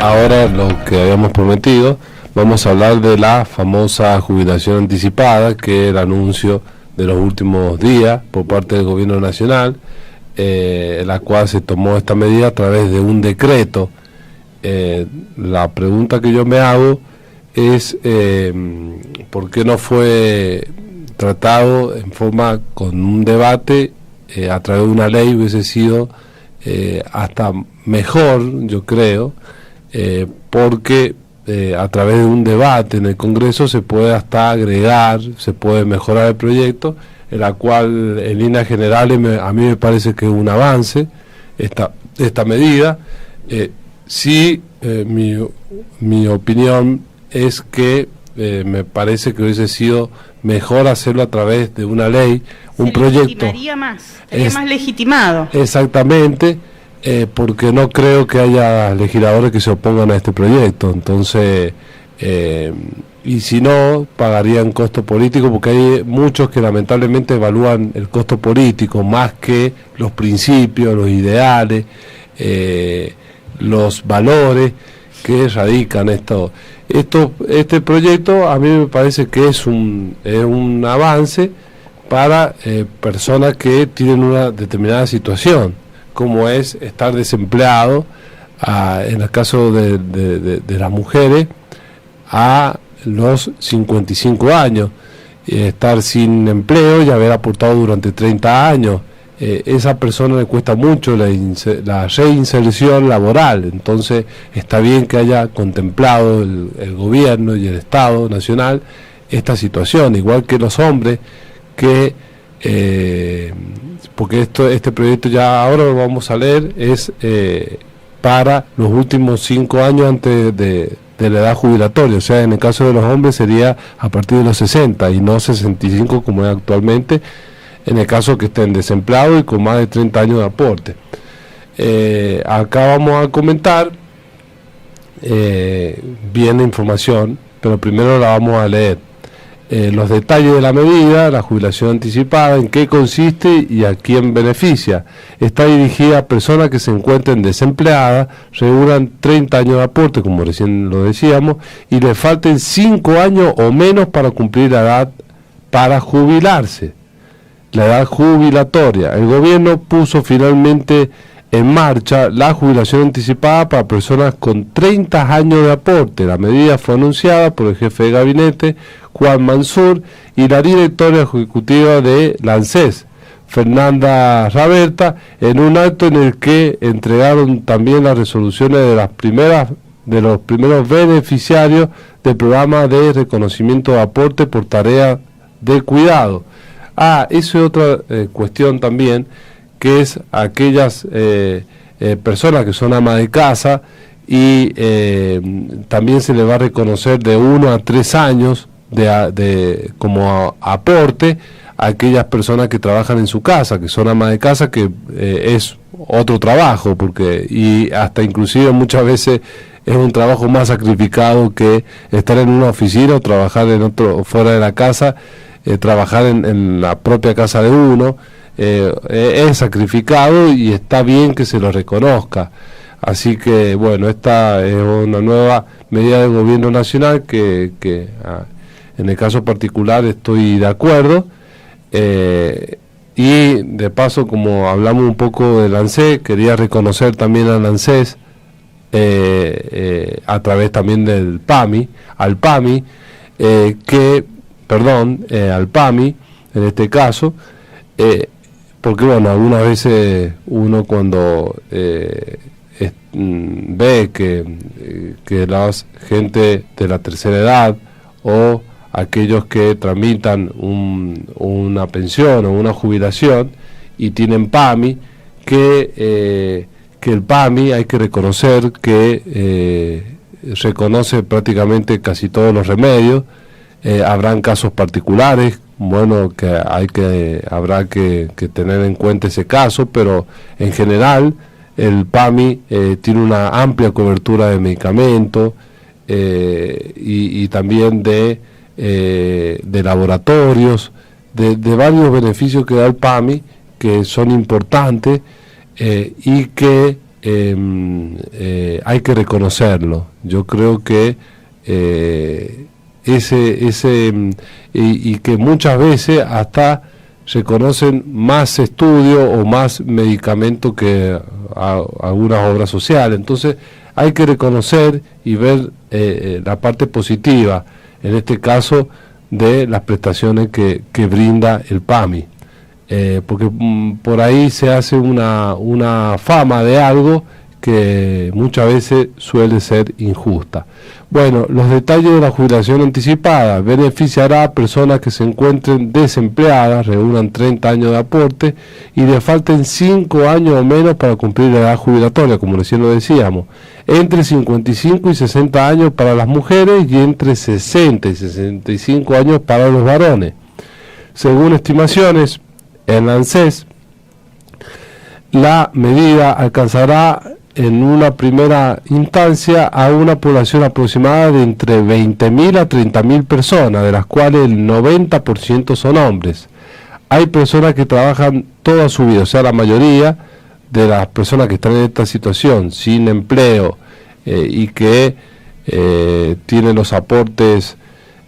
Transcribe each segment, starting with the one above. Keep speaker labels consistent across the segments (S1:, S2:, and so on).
S1: Ahora lo que habíamos prometido, vamos a hablar de la famosa jubilación anticipada, que es el anuncio de los últimos días por parte del gobierno nacional, la cual se tomó esta medida a través de un decreto. La pregunta que yo me hago es ¿por qué no fue tratado en forma con un debate a través de una ley? Hubiese sido hasta mejor, yo creo, porque a través de un debate en el Congreso se puede hasta agregar, se puede mejorar el proyecto, en la cual en líneas generales a mí me parece que es un avance esta medida. Sí, mi opinión es que me parece que hubiese sido mejor hacerlo a través de una ley, un proyecto.
S2: Legitimaría más, estaría más legitimado.
S1: Exactamente, porque no creo que haya legisladores que se opongan a este proyecto. Entonces, y si no, pagarían costo político, porque hay muchos que lamentablemente evalúan el costo político más que los principios, los ideales, los valores que radican este proyecto. A mí me parece que es un avance para personas que tienen una determinada situación, como es estar desempleado, en el caso de las mujeres, a los 55 años, estar sin empleo y haber aportado durante 30 años. Esa persona le cuesta mucho la reinserción laboral. Entonces está bien que haya contemplado el gobierno y el Estado Nacional esta situación, igual que los hombres, que porque este proyecto ya ahora lo vamos a leer, es para los últimos 5 años antes de la edad jubilatoria. O sea, en el caso de los hombres sería a partir de los 60 y no 65 como es actualmente, en el caso que estén desempleados y con más de 30 años de aporte. Acá vamos a comentar bien la información, pero primero la vamos a leer. Los detalles de la medida, la jubilación anticipada, en qué consiste y a quién beneficia. Está dirigida a personas que se encuentren desempleadas, regulan 30 años de aporte, como recién lo decíamos, y le falten 5 años o menos para cumplir la edad para jubilarse, la edad jubilatoria. El gobierno puso finalmente en marcha la jubilación anticipada para personas con 30 años de aporte. La medida fue anunciada por el jefe de gabinete, Juan Mansur, y la directora ejecutiva de la ANSES, Fernanda Raberta, en un acto en el que entregaron también las resoluciones de los primeros beneficiarios del programa de reconocimiento de aporte por tarea de cuidado. Eso es otra cuestión también, que es aquellas personas que son amas de casa y también se les va a reconocer de 1 a 3 años como aporte a aquellas personas que trabajan en su casa, que son amas de casa, que es otro trabajo, y hasta inclusive muchas veces es un trabajo más sacrificado que estar en una oficina o trabajar fuera de la casa. Trabajar en la propia casa de uno es sacrificado y está bien que se lo reconozca. Así que bueno, esta es una nueva medida del gobierno nacional que en el caso particular estoy de acuerdo, y de paso, como hablamos un poco del ANSES, quería reconocer también al ANSES a través también del PAMI, al PAMI en este caso, porque bueno, algunas veces uno cuando ve que la gente de la tercera edad o aquellos que tramitan una pensión o una jubilación y tienen PAMI, que el PAMI hay que reconocer que reconoce prácticamente casi todos los remedios. Habrán casos particulares, bueno, que habrá que tener en cuenta ese caso, pero en general el PAMI tiene una amplia cobertura de medicamentos y también de laboratorios, de varios beneficios que da el PAMI, que son importantes y que hay que reconocerlo. Yo creo que y que muchas veces hasta reconocen más estudio o más medicamento que algunas obras sociales. Entonces hay que reconocer y ver la parte positiva, en este caso, de las prestaciones que brinda el PAMI, porque por ahí se hace una fama de algo que muchas veces suele ser injusta. Bueno, los detalles de la jubilación anticipada: beneficiará a personas que se encuentren desempleadas, reúnan 30 años de aporte y le falten 5 años o menos para cumplir la edad jubilatoria, como recién lo decíamos, entre 55 y 60 años para las mujeres y entre 60 y 65 años para los varones. Según estimaciones en la ANSES, la medida alcanzará en una primera instancia a una población aproximada de entre 20.000 a 30.000 personas, de las cuales el 90% son hombres. Hay personas que trabajan toda su vida, o sea, la mayoría de las personas que están en esta situación, sin empleo, y que tienen los aportes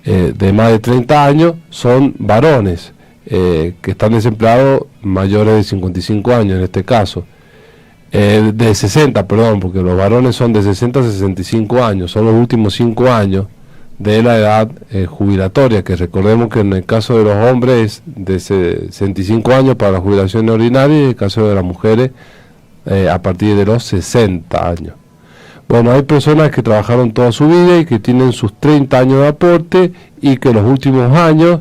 S1: de más de 30 años, son varones, que están desempleados mayores de 55 años en este caso. De 60, perdón, porque los varones son de 60 a 65 años, son los últimos 5 años de la edad jubilatoria, que recordemos que en el caso de los hombres es de 65 años para la jubilación ordinaria, y en el caso de las mujeres a partir de los 60 años. Bueno, hay personas que trabajaron toda su vida y que tienen sus 30 años de aporte y que los últimos años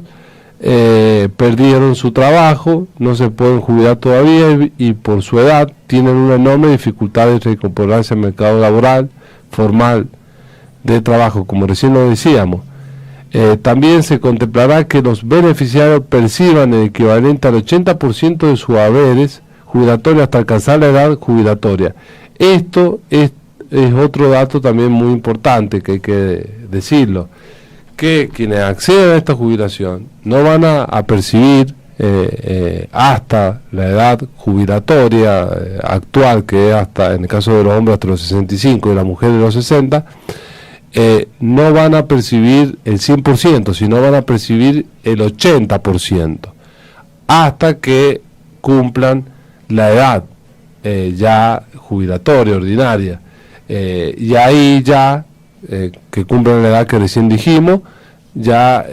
S1: perdieron su trabajo, no se pueden jubilar todavía y por su edad tienen una enorme dificultad de reincorporarse al mercado laboral formal de trabajo, como recién lo decíamos. También se contemplará que los beneficiarios perciban el equivalente al 80% de sus haberes jubilatorios hasta alcanzar la edad jubilatoria. Esto es otro dato también muy importante que hay que decirlo, que quienes acceden a esta jubilación no van a percibir hasta la edad jubilatoria actual, que es hasta, en el caso de los hombres, hasta los 65 y la mujer de los 60, no van a percibir el 100%, sino van a percibir el 80%, hasta que cumplan la edad ya jubilatoria, ordinaria, y ahí ya que cumplan la edad que recién dijimos, ya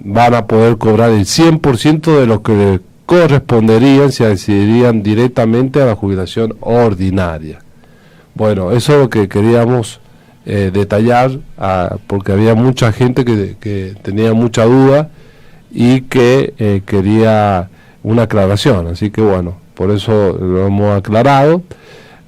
S1: van a poder cobrar el 100% de lo que le corresponderían si accederían directamente a la jubilación ordinaria. Bueno, eso es lo que queríamos detallar, porque había mucha gente que tenía mucha duda y que quería una aclaración, así que bueno, por eso lo hemos aclarado.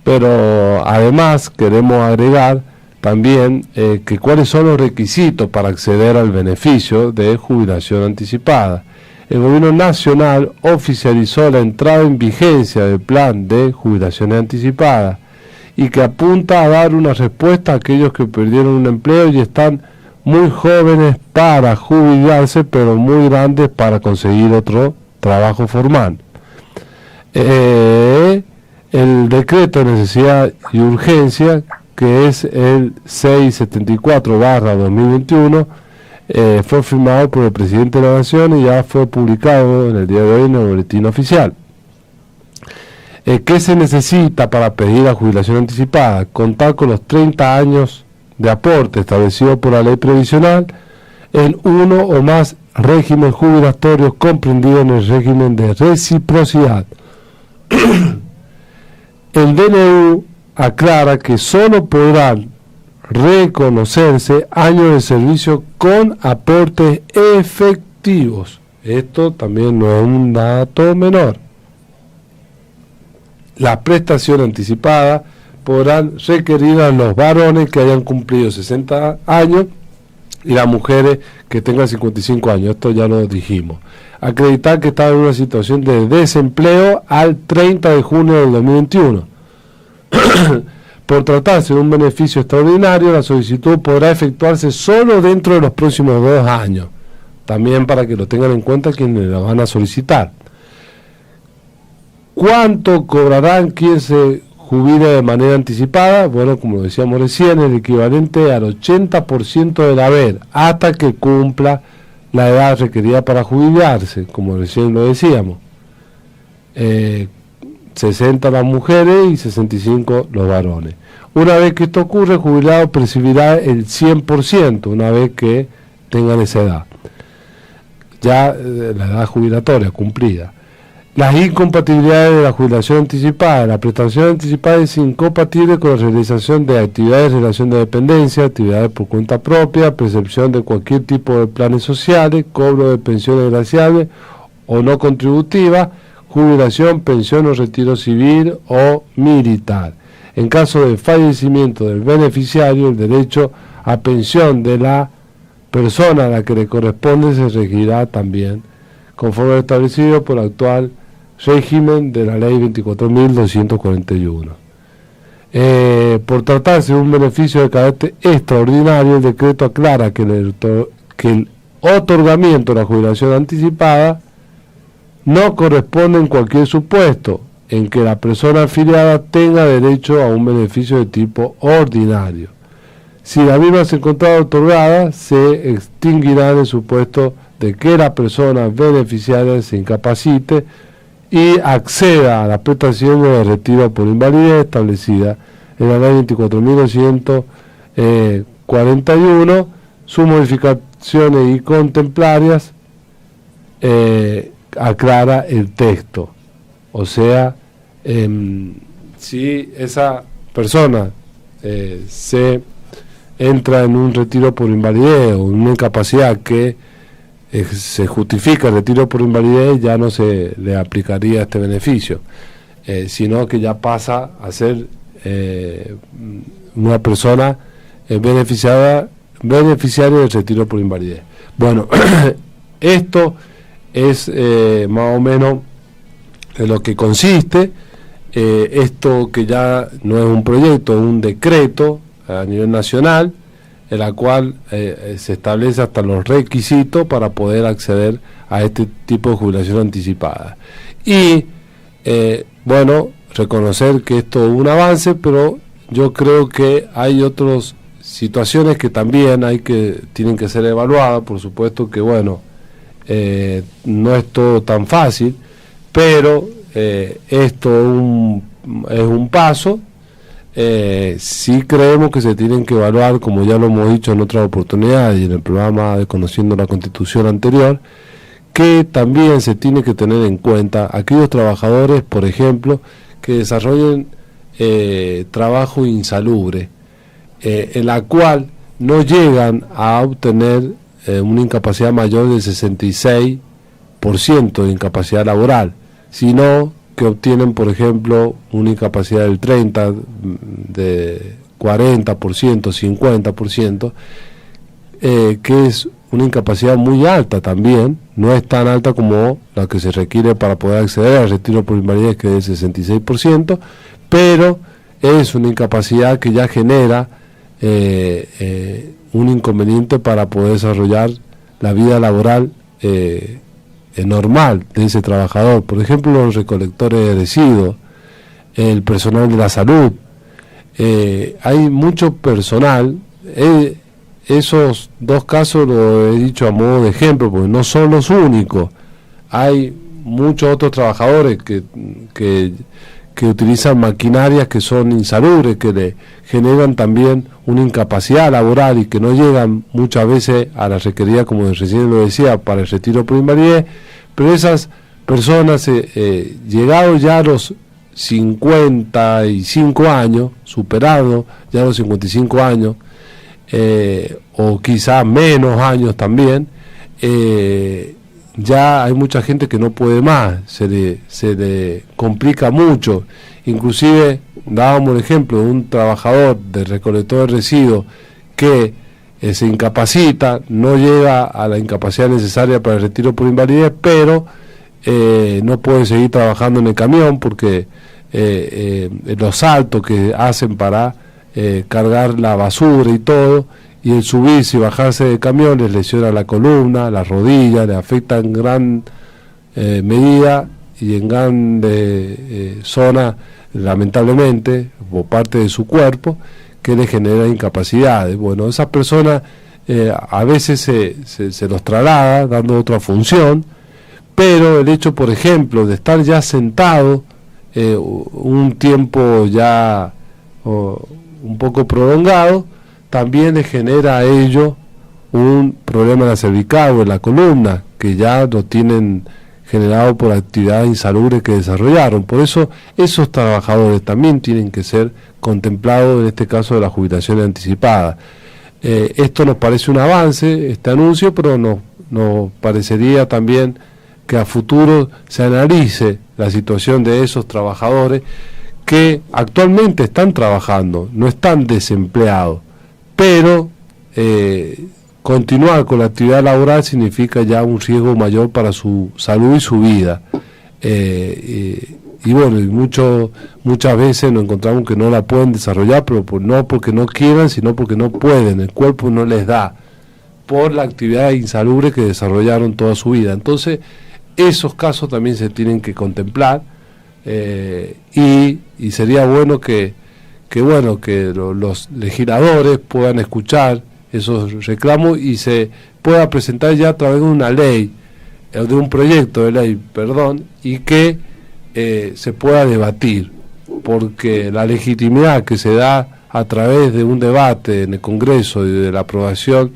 S1: Pero además queremos agregar también que cuáles son los requisitos para acceder al beneficio de jubilación anticipada. El Gobierno Nacional oficializó la entrada en vigencia del plan de jubilaciones anticipadas y que apunta a dar una respuesta a aquellos que perdieron un empleo y están muy jóvenes para jubilarse, pero muy grandes para conseguir otro trabajo formal. El decreto de necesidad y urgencia, que es el 674/2021, fue firmado por el presidente de la Nación y ya fue publicado en el día de hoy en el boletín oficial. ¿Qué se necesita para pedir la jubilación anticipada? Contar con los 30 años de aporte establecido por la ley previsional en uno o más regímenes jubilatorios comprendidos en el régimen de reciprocidad. El DNU aclara que solo podrán reconocerse años de servicio con aportes efectivos. Esto también no es un dato menor. Las prestaciones anticipadas podrán requerir a los varones que hayan cumplido 60 años y las mujeres que tengan 55 años. Esto ya lo dijimos. Acreditar que estaba en una situación de desempleo al 30 de junio del 2021. Por tratarse de un beneficio extraordinario, la solicitud podrá efectuarse solo dentro de los próximos 2 años. También para que lo tengan en cuenta quienes la van a solicitar. ¿Cuánto cobrarán quienes se jubile de manera anticipada, bueno, como decíamos recién, el equivalente al 80% del haber, hasta que cumpla la edad requerida para jubilarse, como recién lo decíamos. 60 las mujeres y 65 los varones. Una vez que esto ocurre, el jubilado percibirá el 100% una vez que tengan esa edad, ya la edad jubilatoria cumplida. Las incompatibilidades de la jubilación anticipada. La prestación anticipada es incompatible con la realización de actividades de relación de dependencia, actividades por cuenta propia, percepción de cualquier tipo de planes sociales, cobro de pensiones graciables o no contributivas, jubilación, pensión o retiro civil o militar. En caso de fallecimiento del beneficiario, el derecho a pensión de la persona a la que le corresponde se regirá también conforme a lo establecido por el actual régimen de la ley 24.241. Por tratarse de un beneficio de carácter extraordinario, el decreto aclara que el otorgamiento de la jubilación anticipada no corresponde en cualquier supuesto en que la persona afiliada tenga derecho a un beneficio de tipo ordinario. Si la misma se encontrara otorgada, se extinguirá en el supuesto de que la persona beneficiaria se incapacite y acceda a la prestación de retiro por invalidez establecida en la ley 24.241, sus modificaciones y contemplarias, aclara el texto. O sea, si esa persona se entra en un retiro por invalidez o en una incapacidad que se justifica el retiro por invalidez, ya no se le aplicaría este beneficio, sino que ya pasa a ser una persona beneficiaria del retiro por invalidez. Bueno, esto es más o menos de lo que consiste. Esto que ya no es un proyecto, es un decreto a nivel nacional, en la cual se establece hasta los requisitos para poder acceder a este tipo de jubilación anticipada. Y bueno, reconocer que esto es un avance, pero yo creo que hay otras situaciones que también tienen que ser evaluadas. Por supuesto que bueno, no es todo tan fácil, pero esto es un paso. Sí creemos que se tienen que evaluar, como ya lo hemos dicho en otras oportunidades y en el programa de Conociendo la Constitución anterior, que también se tiene que tener en cuenta aquellos trabajadores, por ejemplo, que desarrollen trabajo insalubre, en la cual no llegan a obtener una incapacidad mayor del 66% de incapacidad laboral, sino que obtienen, por ejemplo, una incapacidad del 30%, de 40%, 50%, que es una incapacidad muy alta también, no es tan alta como la que se requiere para poder acceder al retiro por invalidez, que es el 66%, pero es una incapacidad que ya genera un inconveniente para poder desarrollar la vida laboral normal de ese trabajador. Por ejemplo, los recolectores de residuos, el personal de la salud, hay mucho personal. Esos dos casos lo he dicho a modo de ejemplo, porque no son los únicos. Hay muchos otros trabajadores que utilizan maquinarias que son insalubres, que le generan también una incapacidad laboral y que no llegan muchas veces a la requerida, como recién lo decía, para el retiro por invalidez. Pero esas personas, llegados ya a los 55 años, superados ya los 55 años, o quizás menos años también, ya hay mucha gente que no puede más, se le complica mucho. Inclusive dábamos el ejemplo de un trabajador de recolector de residuos que se incapacita, no llega a la incapacidad necesaria para el retiro por invalidez, pero no puede seguir trabajando en el camión porque los saltos que hacen para cargar la basura y todo, y el subirse y bajarse del camión les lesiona la columna, las rodillas, le afecta en gran medida y en grandes zonas, lamentablemente, por parte de su cuerpo, que le genera incapacidades. Bueno, esas personas a veces se los traslada dando otra función, pero el hecho, por ejemplo, de estar ya sentado un tiempo ya un poco prolongado, también le genera a ellos un problema en la cervical o en la columna, que ya lo tienen generado por actividades insalubres que desarrollaron. Por eso esos trabajadores también tienen que ser contemplados en este caso de la jubilación anticipada. Esto nos parece un avance, este anuncio, pero nos parecería también que a futuro se analice la situación de esos trabajadores que actualmente están trabajando, no están desempleados, pero continuar con la actividad laboral significa ya un riesgo mayor para su salud y su vida. Y bueno, muchas veces nos encontramos que no la pueden desarrollar, pero no porque no quieran, sino porque no pueden, el cuerpo no les da, por la actividad insalubre que desarrollaron toda su vida. Entonces, esos casos también se tienen que contemplar, y sería bueno que los legisladores puedan escuchar esos reclamos y se pueda presentar ya a través de una ley, de un proyecto de ley, y que se pueda debatir, porque la legitimidad que se da a través de un debate en el Congreso y de la aprobación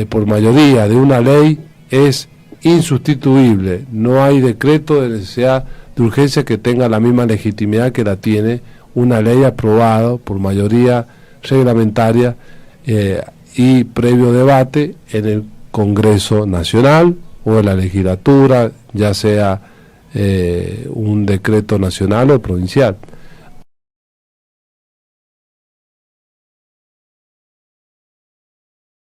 S1: por mayoría de una ley es insustituible. No hay decreto de necesidad de urgencia que tenga la misma legitimidad que la tiene una ley aprobada por mayoría reglamentaria y previo debate en el Congreso Nacional o en la legislatura, ya sea un decreto nacional o provincial.